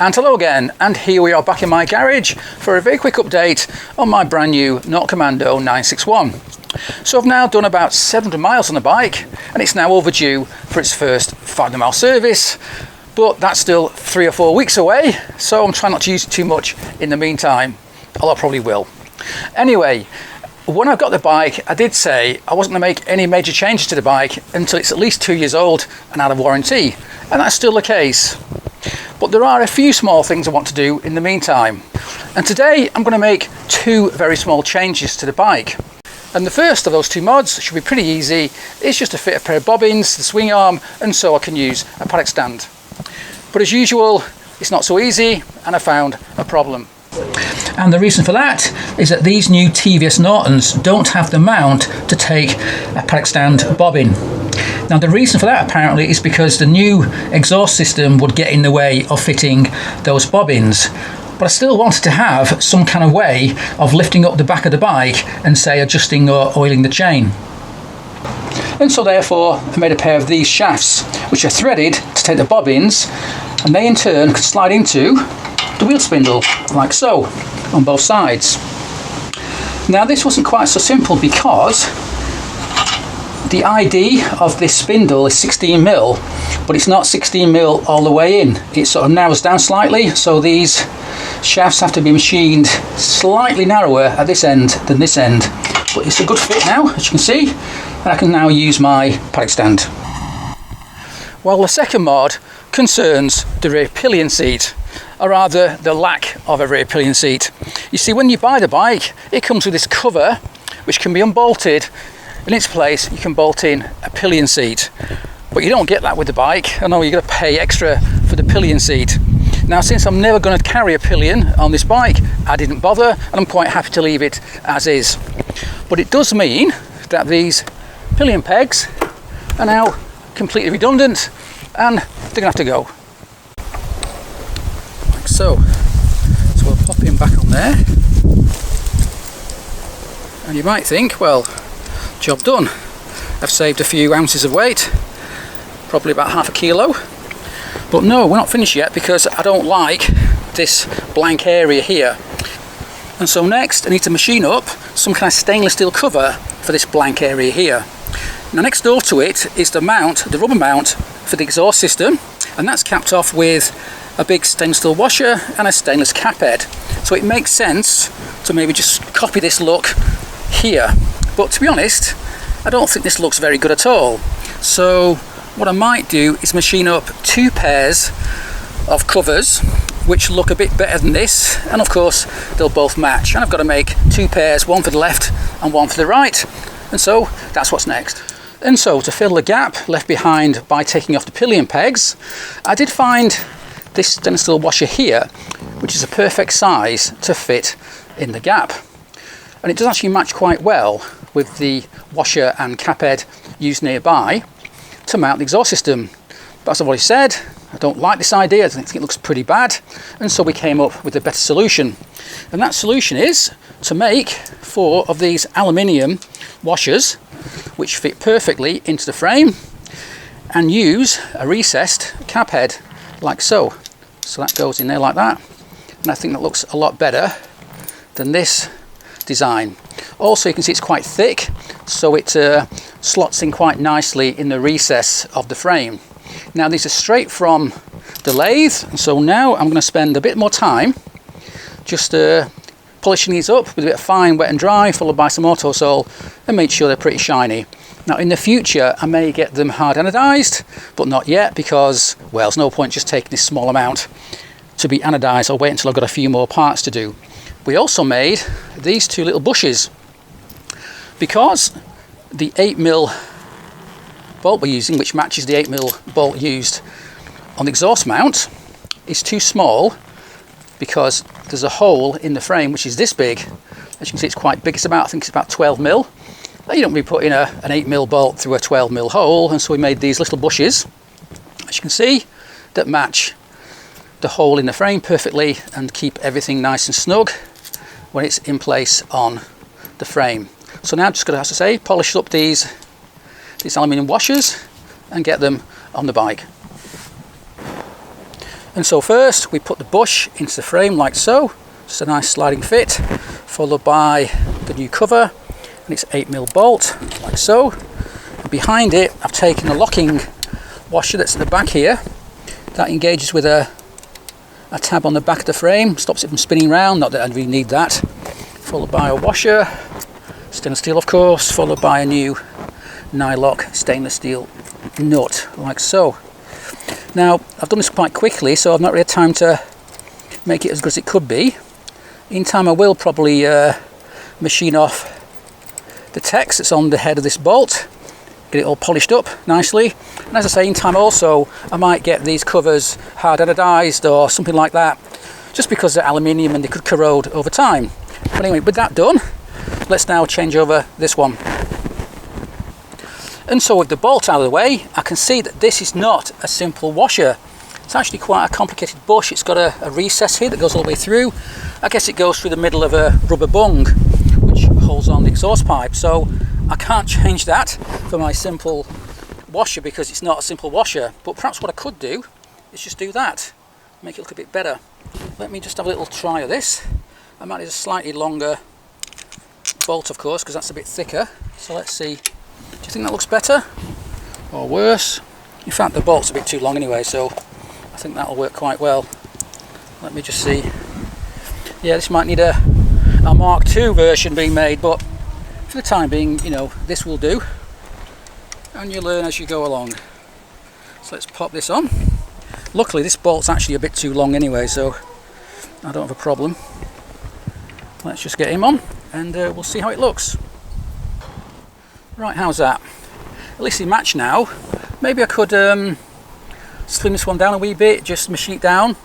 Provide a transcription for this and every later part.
And hello again, and here we are back in my garage for a very quick update on my brand new Norton Commando 961. So I've now done about 700 miles on the bike, and it's now overdue for its first 500 mile service, but that's still 3 or 4 weeks away, so I'm trying not to use it too much in the meantime, although I probably will. Anyway, when I got the bike, I did say I wasn't going to make any major changes to the bike until it's at least 2 years old and out of warranty, and that's still the case. But there are a few small things I want to do in the meantime, and today I'm going to make 2 very small changes to the bike. And the first of those 2 mods should be pretty easy. It's just to fit a pair of bobbins, the swing arm, and so I can use a paddock stand. But as usual, it's not so easy, and I found a problem. And the reason for that is that these new TVS Nortons don't have the mount to take a paddock stand bobbin. Now the reason for that apparently is because the new exhaust system would get in the way of fitting those bobbins. But I still wanted to have some kind of way of lifting up the back of the bike and say adjusting or oiling the chain. And so therefore I made a pair of these shafts which are threaded to take the bobbins, and they in turn could slide into the wheel spindle like so on both sides. Now this wasn't quite so simple because the ID of this spindle is 16mm, but it's not 16mm all the way in. It sort of narrows down slightly, so these shafts have to be machined slightly narrower at this end than this end. But it's a good fit now, as you can see, and I can now use my paddock stand. Well, the second mod concerns the rear pillion seat, or rather the lack of a rear pillion seat. You see, when you buy the bike, it comes with this cover which can be unbolted. In its place, you can bolt in a pillion seat, but you don't get that with the bike. I know you've got to pay extra for the pillion seat. Now, since I'm never going to carry a pillion on this bike, I didn't bother, and I'm quite happy to leave it as is. But it does mean that these pillion pegs are now completely redundant, and they're going to have to go. Like so. So we'll pop him back on there. And you might think, well, job done. I've saved a few ounces of weight, probably about half a kilo. But no, we're not finished yet because I don't like this blank area here. And so next I need to machine up some kind of stainless steel cover for this blank area here. Now next door to it is the mount, the rubber mount for the exhaust system, and that's capped off with a big stainless steel washer and a stainless cap head. So it makes sense to maybe just copy this look here. But to be honest, I don't think this looks very good at all. So what I might do is machine up 2 pairs of covers which look a bit better than this, and of course they'll both match. And I've got to make 2 pairs, one for the left and one for the right. And so that's what's next. And so to fill the gap left behind by taking off the pillion pegs, I did find this stainless steel washer here, which is a perfect size to fit in the gap. And it does actually match quite well with the washer and cap head used nearby to mount the exhaust system. But as I've already said, I don't like this idea. I think it looks pretty bad, and so we came up with a better solution. And that solution is to make 4 of these aluminium washers which fit perfectly into the frame, and use a recessed cap head like so. So that goes in there like that, and I think that looks a lot better than this design. Also, you can see it's quite thick, so it slots in quite nicely in the recess of the frame. Now these are straight from the lathe, and so now I'm going to spend a bit more time just polishing these up with a bit of fine wet and dry, followed by some auto sole, and make sure they're pretty shiny. Now in the future I may get them hard anodized, but not yet, because, well, there's no point just taking this small amount to be anodized. I'll wait until I've got a few more parts to do. We also made these 2 little bushes because the 8mm bolt we're using, which matches the 8mm bolt used on the exhaust mount, is too small, because there's a hole in the frame which is this big. As you can see, it's quite big. I think it's about 12mm. You don't really put in an 8mm bolt through a 12mm hole, and so we made these little bushes, as you can see, that match the hole in the frame perfectly and keep everything nice and snug when it's in place on the frame. So now I'm just going to, as I say, polish up these aluminium washers and get them on the bike. And so first we put the bush into the frame like so, just a nice sliding fit, followed by the new cover, and it's 8mm bolt like so. And behind it I've taken a locking washer that's at the back here, that engages with a tab on the back of the frame, stops it from spinning round, not that I really need that, followed by a washer, stainless steel of course, followed by a new nylock stainless steel nut like so. Now I've done this quite quickly, so I've not really had time to make it as good as it could be. In time I will probably machine off the text that's on the head of this bolt, get it all polished up nicely, and as I say, in time also I might get these covers hard anodized or something like that, just because they're aluminium and they could corrode over time. But anyway, with that done, let's now change over this one. And so with the bolt out of the way, I can see that this is not a simple washer. It's actually quite a complicated bush. It's got a recess here that goes all the way through. I guess it goes through the middle of a rubber bung which holds on the exhaust pipe, so I can't change that for my simple washer because it's not a simple washer. But perhaps what I could do is just do that, make it look a bit better. Let me just have a little try of this. I might need a slightly longer bolt of course, because that's a bit thicker. So let's see, do you think that looks better or worse? In fact the bolt's a bit too long anyway, so I think that'll work quite well. Let me just see. Yeah, this might need a Mark II version being made, but for the time being, you know, this will do, and you learn as you go along. So let's pop this on. Luckily this bolt's actually a bit too long anyway, so I don't have a problem. Let's just get him on and we'll see how it looks. Right, how's that? At least in match now. Maybe I could slim this one down a wee bit, just machine it down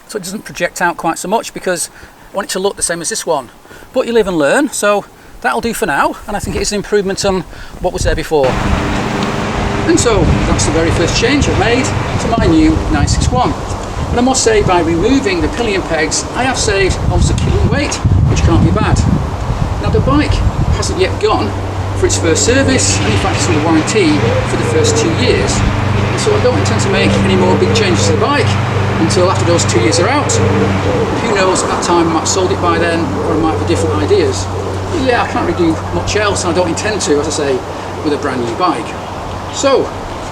so it doesn't project out quite so much, because I want it to look the same as this one. But you live and learn, so that'll do for now, and I think it is an improvement on what was there before. And so that's the very first change I've made to my new 961. And I must say, by removing the pillion pegs, I have saved almost a kilo in weight, which can't be bad. Now the bike hasn't yet gone for its first service, and in fact it's under warranty for the first 2 years. And so I don't intend to make any more big changes to the bike until after those 2 years are out. Who knows, at that time I might have sold it by then, or I might have different ideas. But yeah, I can't really do much else, and I don't intend to, as I say, with a brand new bike. So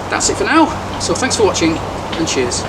that's it for now. So thanks for watching, and cheers.